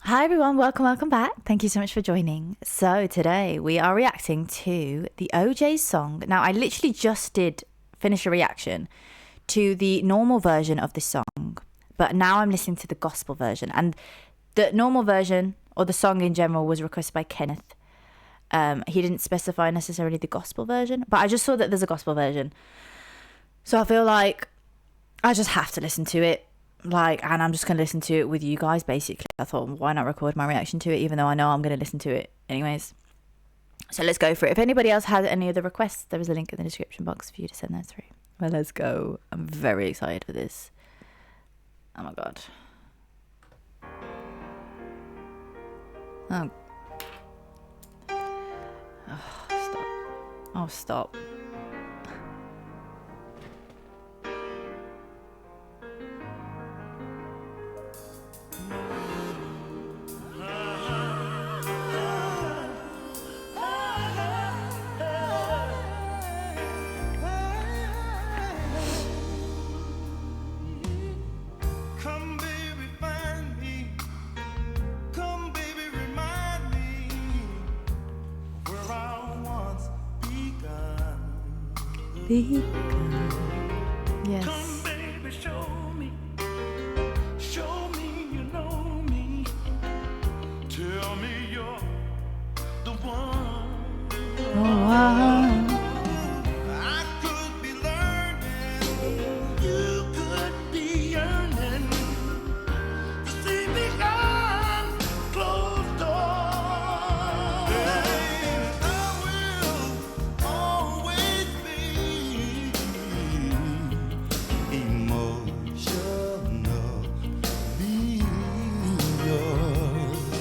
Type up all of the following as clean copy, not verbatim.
Hi everyone, welcome back. Thank you so much for joining. So today we are reacting to the OJ's song. Now I literally just did finish a reaction to the normal version of this song, but now I'm listening to the gospel version. And the normal version, or the song in general, was requested by Kenneth. He didn't specify necessarily the gospel version, but I just saw that there's a gospel version. So I feel like I just have to listen to it. And I'm just going to listen to it with you guys, basically. I thought, why not record my reaction to it, even though I know I'm going to listen to it anyways. So let's go for it. If anybody else has any other requests, there is a link in the description box for you to send those through. Well, let's go. I'm very excited for this. Oh my god. Oh, stop. Yes. Come, baby, show me you know me. Tell me you're the one. Oh, wow. I could be learning, you could be yearning to see behind closed doors. Babe, I will always be emotionally yours.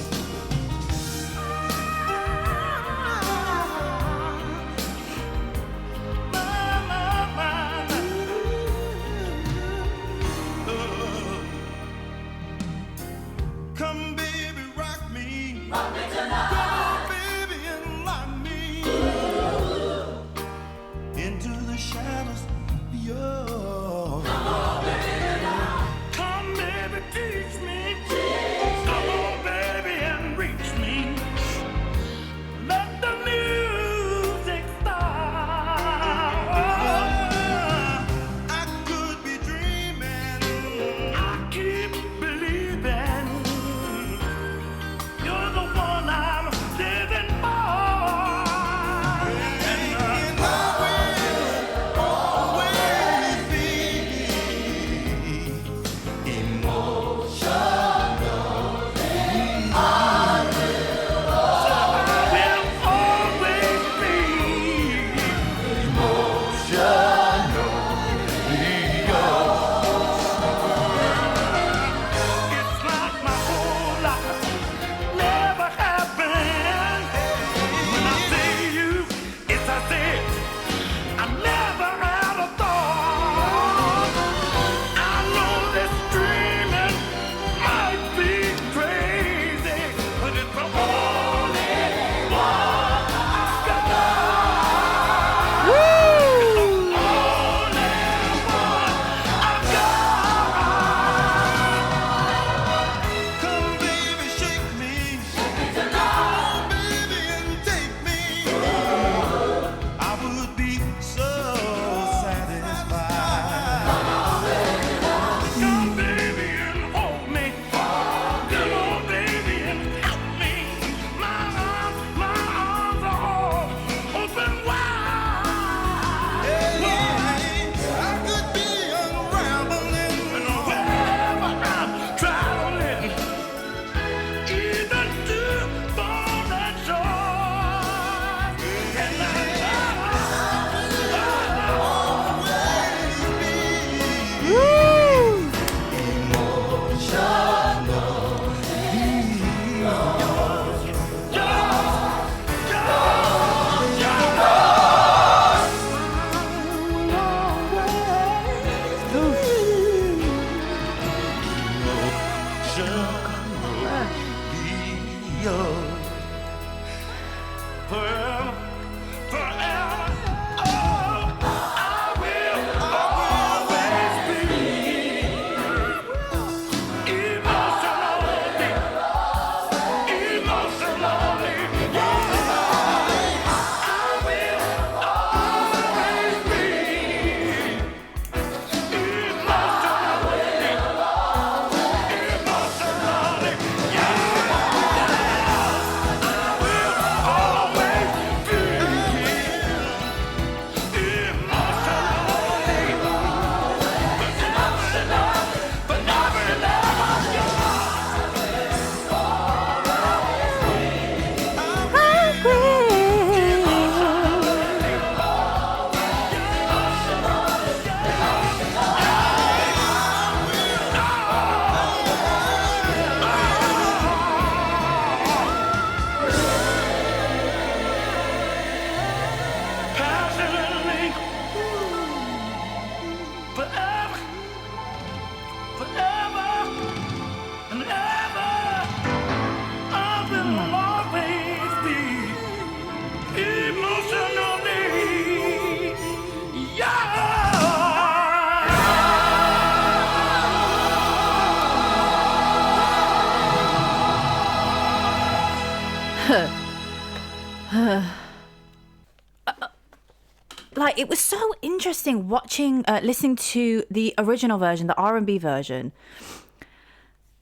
Like, it was so interesting watching, listening to the original version, the R&B version,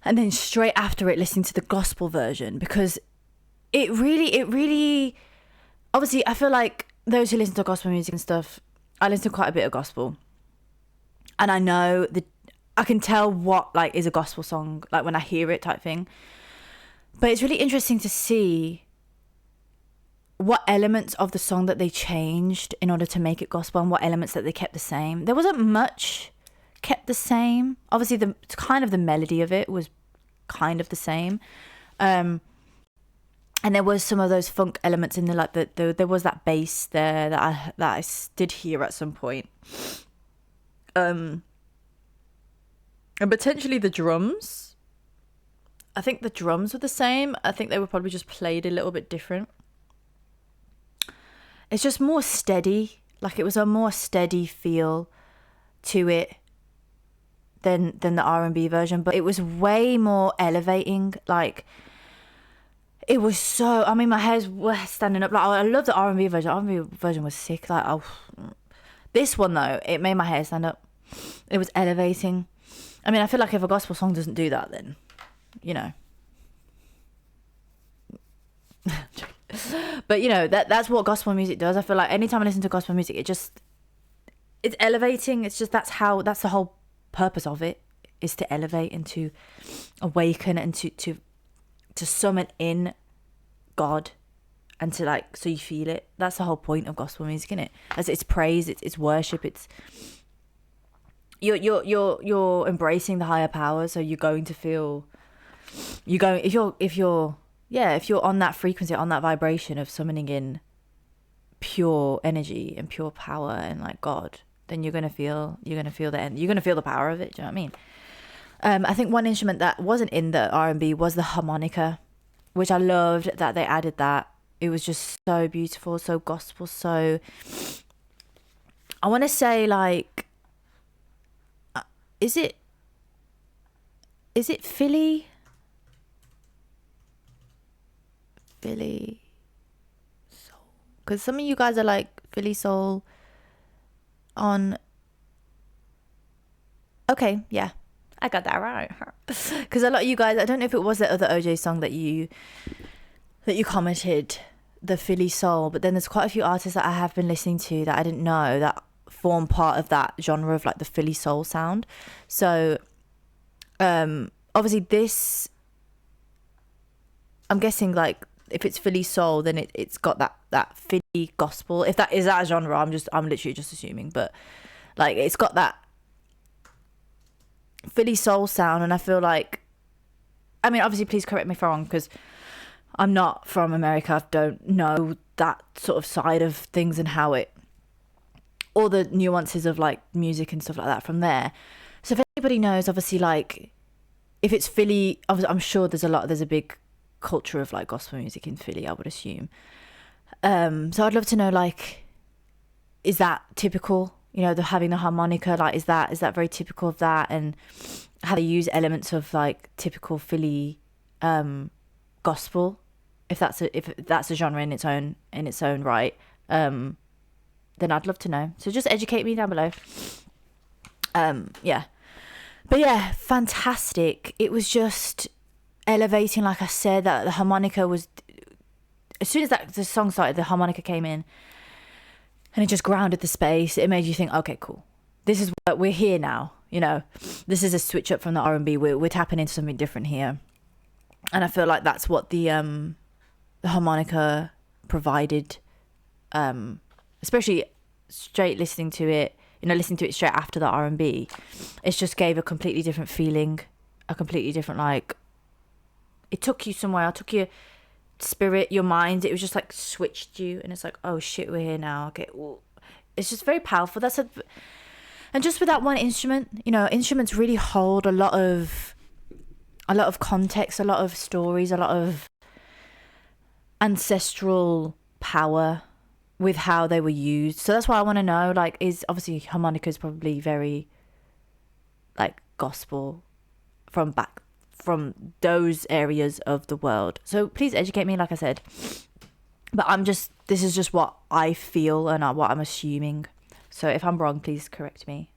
and then straight after it listening to the gospel version, because it really, obviously, I feel like those who listen to gospel music and stuff, I listen to quite a bit of gospel, and I can tell what like is a gospel song, like when I hear it, type thing. But it's really interesting to see what elements of the song that they changed in order to make it gospel, and what elements that they kept the same. There wasn't much kept the same. Obviously, the melody of it was kind of the same, and there was some of those funk elements in there, like there was that bass there that I did hear at some point, and potentially the drums. I think the drums were the same. I think they were probably just played a little bit different. It's just more steady. Like, it was a more steady feel to it than the R&B version, but it was way more elevating. Like, it was so, I mean, my hair's standing up. Like, I love the R&B version. R&B version was sick. Like, oh, this one though, it made my hair stand up. It was elevating. I mean, I feel like if a gospel song doesn't do that, then, you know. But, you know, that's what gospel music does. I feel like anytime I listen to gospel music, it's elevating. It's just, that's the whole purpose of it, is to elevate and to awaken and to summon in God, and to, like, so you feel it. That's the whole point of gospel music, isn't it? As it's praise, it's worship, it's you're embracing the higher power. So you're going to feel, if you're on that frequency, on that vibration of summoning in pure energy and pure power and like God, then you're gonna feel the power of it. Do you know what I mean? I think one instrument that wasn't in the R&B was the harmonica, which I loved that they added that. It was just so beautiful, so gospel, so, I want to say, like, is it Philly soul? Because some of you guys are like Philly soul on. Okay, yeah, I got that right. Because a lot of you guys, I don't know if it was the other OJ song that you commented, the Philly soul, but then there's quite a few artists that I have been listening to that I didn't know that form part of that genre of like the Philly soul sound. So obviously this, I'm guessing, like, if it's Philly soul, then it's got that Philly gospel. If that is that genre, I'm literally just assuming, but like, it's got that Philly soul sound. And I feel like, I mean, obviously, please correct me if I'm wrong, because I'm not from America. I don't know that sort of side of things and how all the nuances of like music and stuff like that from there. So if anybody knows, obviously, like, if it's Philly, I'm sure there's a big culture of like gospel music in Philly, I would assume. So I'd love to know, like, is that typical? You know, having the harmonica, like, is that very typical of that, and how they use elements of like typical Philly gospel, if that's a genre in its own right, then I'd love to know. So just educate me down below. Yeah, but yeah, fantastic. It was just elevating, like I said. That the harmonica was, as soon as the song started, the harmonica came in, and it just grounded the space. It made you think, okay, cool, this is what we're here now. You know, this is a switch up from the R&B. We're tapping into something different here, and I feel like that's what the harmonica provided. Especially straight listening to it straight after the R&B, it just gave a completely different feeling, a completely different, like, it took you somewhere. It took your spirit, your mind. It was just like switched you, and it's like, oh shit, we're here now. Okay, ooh. It's just very powerful. And just with that one instrument, you know, instruments really hold a lot of context, a lot of stories, a lot of ancestral power with how they were used. So that's why I want to know, like, is obviously harmonica is probably very like gospel from back from those areas of the world. So please educate me, like I said. But this is just what I feel and what I'm assuming. So if I'm wrong, please correct me.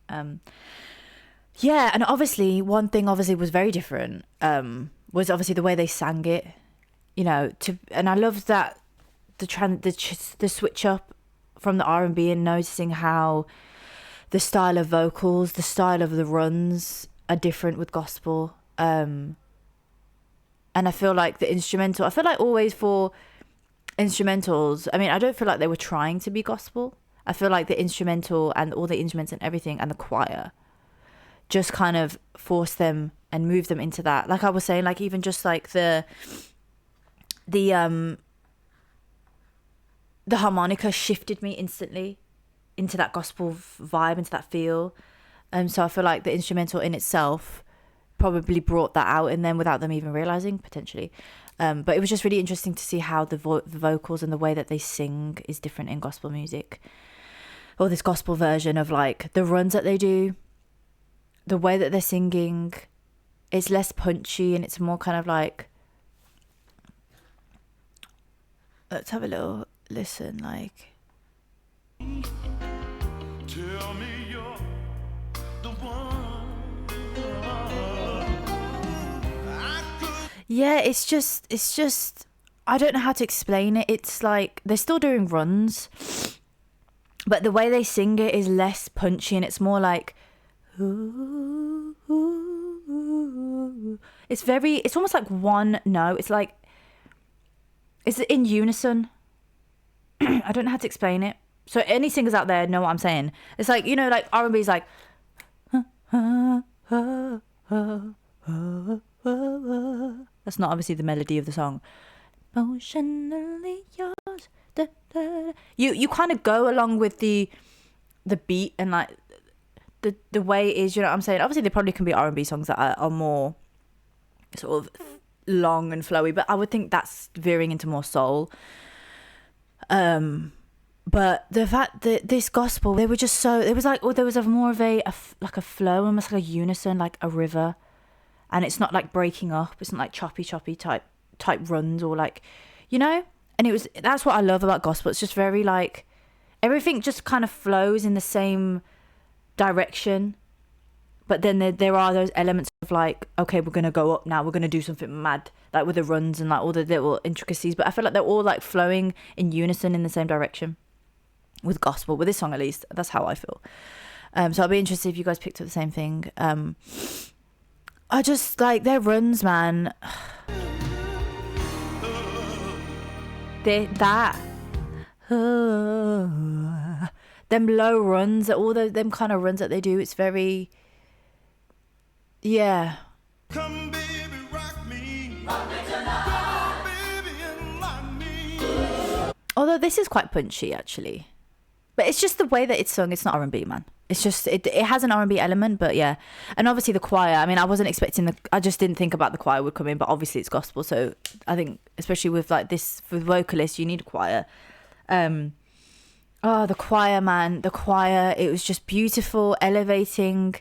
Yeah, and obviously one thing obviously was very different. Was obviously the way they sang it, and I love that the switch up from the R&B and noticing how the style of vocals, the style of the runs are different with gospel. And I feel like I feel like always for instrumentals, I mean, I don't feel like they were trying to be gospel. I feel like the instrumental and all the instruments and everything and the choir just kind of forced them and moved them into that. Like I was saying, like even just like the harmonica shifted me instantly into that gospel vibe, into that feel. So I feel like the instrumental in itself probably brought that out in them without them even realizing, potentially. But it was just really interesting to see how the vocals and the way that they sing is different in gospel music, or this gospel version of like the runs that they do, the way that they're singing. It's less punchy and it's more kind of like, let's have a little listen. Like, Tell me you're the one. yeah, it's just I don't know how to explain it. It's like they're still doing runs, but the way they sing it is less punchy and it's more like, ooh, ooh, ooh. It's almost like one note. It's like, it's in unison. I don't know how to explain it. So any singers out there know what I'm saying. It's like, like R&B is like, that's not obviously the melody of the song. Emotionally yours. Da, da, da. You kind of go along with the beat and like the way it is, you know what I'm saying? Obviously there probably can be R&B songs that are more sort of long and flowy, but I would think that's veering into more soul. But the fact that this gospel, they were just so, it was like, there was more of a flow, almost like a unison, like a river. And it's not like breaking up. It's not like choppy type runs or like, and that's what I love about gospel. It's just very like, everything just kind of flows in the same direction. But then there are those elements of like, okay, we're going to go up now. We're going to do something mad, like with the runs and like all the little intricacies. But I feel like they're all like flowing in unison in the same direction with gospel, with this song at least. That's how I feel. So I'll be interested if you guys picked up the same thing. I just like their runs, man. Them low runs, all them kind of runs that they do, it's very, yeah. Come baby, rock me. Rock me tonight. Come baby and rock me. Although this is quite punchy actually. But it's just the way that it's sung. It's not R&B, man. It's just, it has an R&B element, but yeah. And obviously the choir, I mean, I wasn't expecting I just didn't think about the choir would come in, but obviously it's gospel. So I think, especially with like this, for vocalists, you need a choir. The choir, man. The choir, it was just beautiful, elevating.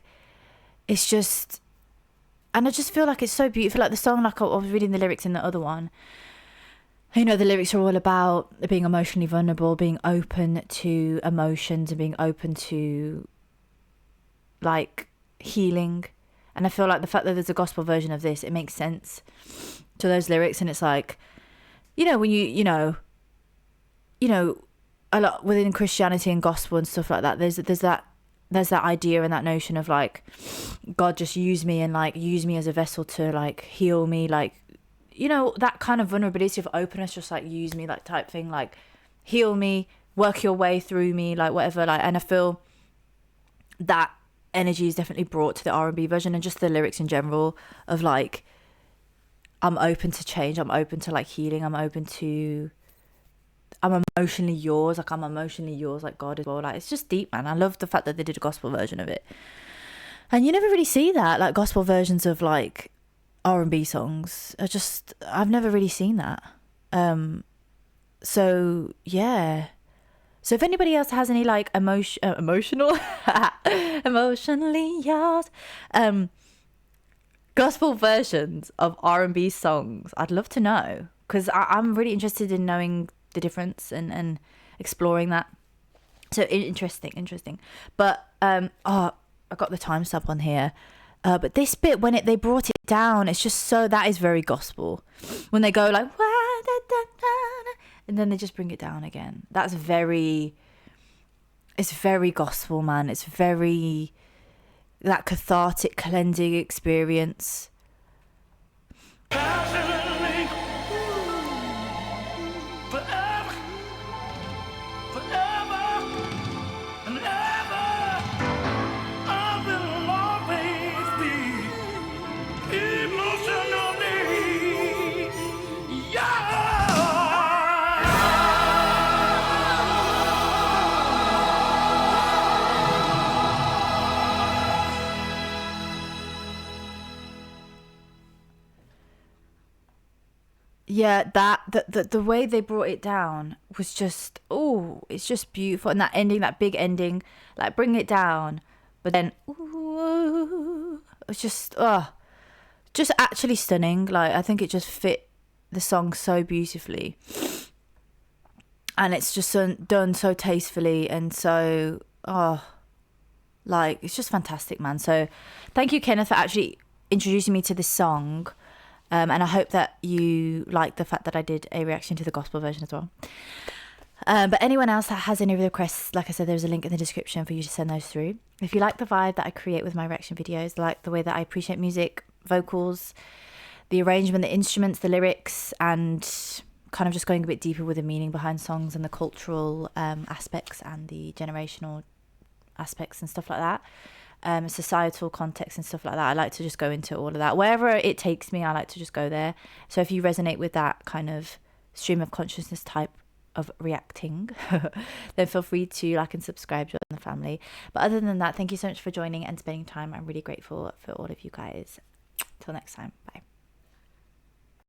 It's just, and I just feel like it's so beautiful. Like the song, like I was reading the lyrics in the other one. The lyrics are all about being emotionally vulnerable, being open to emotions and being open to like healing. And I feel like the fact that there's a gospel version of this, it makes sense to those lyrics. And it's like, when a lot within Christianity and gospel and stuff like that, there's that idea and that notion of like, God just use me and like use me as a vessel to like heal me, like, that kind of vulnerability of openness, just like use me, like type thing, like heal me, work your way through me, like whatever, like. And I feel that energy is definitely brought to the R&B version, and just the lyrics in general of like, I'm open to change, I'm open to like healing, I'm emotionally yours, like I'm emotionally yours, like God as well. Like it's just deep, man. I love the fact that they did a gospel version of it, and you never really see that, like gospel versions of like R&B songs. I've never really seen that. So yeah. So if anybody else has any like emotional emotionally yours gospel versions of R&B songs. I'd love to know, because I'm really interested in knowing the difference and exploring that. So interesting. But I got the timestamp on here. But this bit, when they brought it down, it's just so, that is very gospel. When they go like, "Wah, da, da, da, da," and then they just bring it down again. It's very gospel, man. It's very, that cathartic cleansing experience. Passionately, forever, forever and ever, I will always be emotionally Yeah, that the way they brought it down was just, oh, it's just beautiful. And that ending, that big ending, like bring it down, but then ooh, it's just actually stunning. Like, I think it just fit the song so beautifully, and it's just done so tastefully and so like, it's just fantastic, man. So thank you, Kenneth, for actually introducing me to this song. And I hope that you like the fact that I did a reaction to the gospel version as well. But anyone else that has any requests, like I said, there's a link in the description for you to send those through. If you like the vibe that I create with my reaction videos, like the way that I appreciate music, vocals, the arrangement, the instruments, the lyrics, and kind of just going a bit deeper with the meaning behind songs and the cultural aspects and the generational aspects and stuff like that, societal context and stuff like that, I like to just go into all of that. Wherever it takes me, I like to just go there. So if you resonate with that kind of stream of consciousness type of reacting, then feel free to like and subscribe, join the family. But other than that, thank you so much for joining and spending time. I'm really grateful for all of you guys. Till next time, bye.